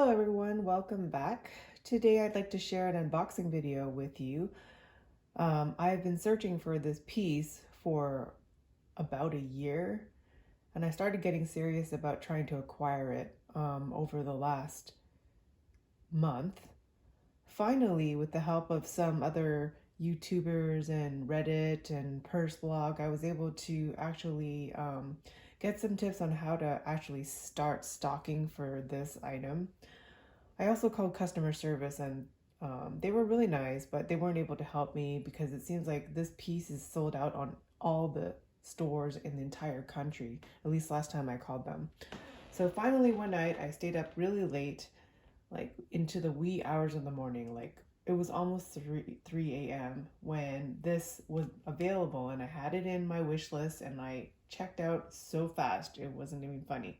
Hello everyone, welcome back. Today I'd like to share an unboxing video with you. I've been searching for this piece for about a year, and I started getting serious about trying to acquire it over the last month. Finally, with the help of some other YouTubers and Reddit and Purse blog, I was able to actually get some tips on how to actually start stocking for this item. I also called customer service and they were really nice, but they weren't able to help me because it seems like this piece is sold out on all the stores in the entire country, at least last time I called them. So finally one night I stayed up really late, like into the wee hours of the morning, like it was almost 3 a.m. when this was available, and I had it in my wish list and I checked out so fast it wasn't even funny.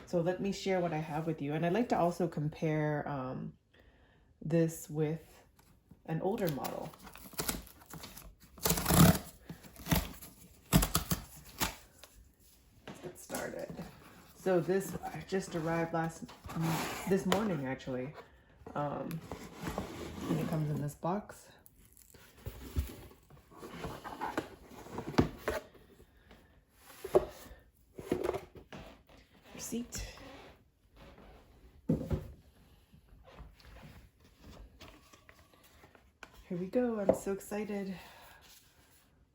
So let me share what I have with you, and I'd like to also compare this with an older model. Let's get started. So this just arrived this morning actually, and it comes in this box. Receipt. Here we go. I'm so excited.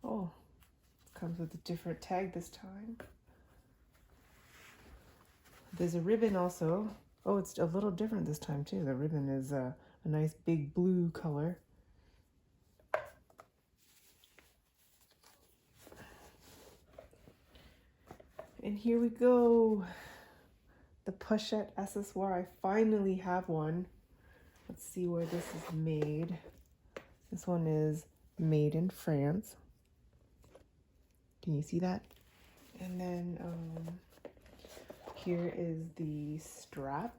Oh, it comes with a different tag this time. There's a ribbon also. Oh, it's a little different this time too. The ribbon is a nice big blue color. And here we go. The Pochette Accessoires. I finally have one. Let's see where this is made. This one is made in France. Can you see that? And then here is the strap.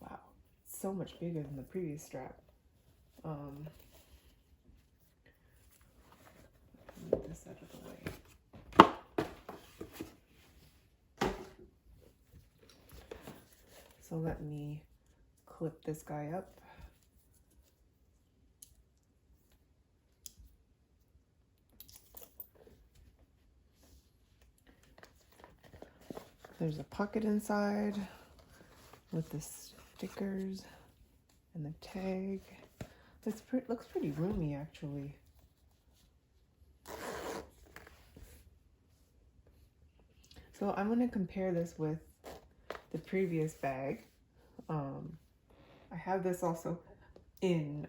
Wow, it's so much bigger than the previous strap. Move this out of the way. So let me clip this guy up. There's a pocket inside with the stickers and the tag. Looks pretty roomy actually. So I'm going to compare this with the previous bag. I have this also in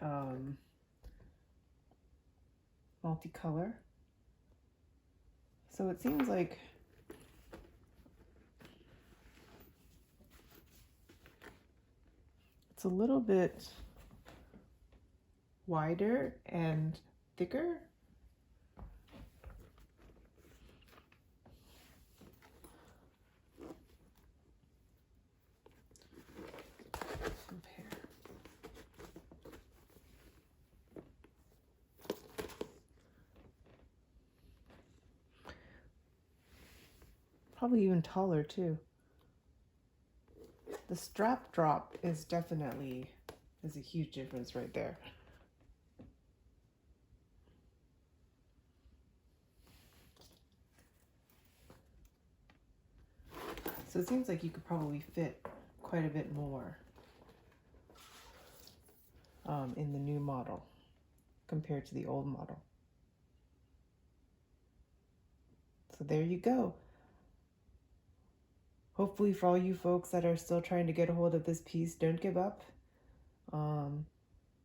multicolor. So it seems like it's a little bit wider and thicker. Compare. Probably even taller too. The strap drop is definitely, there's a huge difference right there. So it seems like you could probably fit quite a bit more in the new model compared to the old model. So there you go. Hopefully for all you folks that are still trying to get a hold of this piece, don't give up.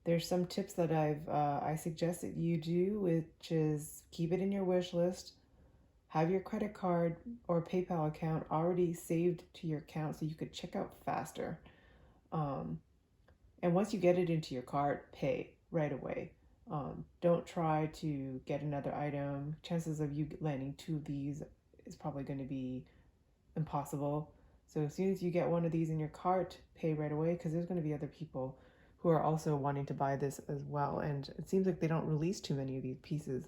There's some tips that I suggest that you do, which is keep it in your wish list. Have your credit card or PayPal account already saved to your account so you could check out faster. And once you get it into your cart, pay right away. Don't try to get another item. Chances of you landing two of these is probably going to be impossible. So as soon as you get one of these in your cart, pay right away, because there's going to be other people who are also wanting to buy this as well. And it seems like they don't release too many of these pieces.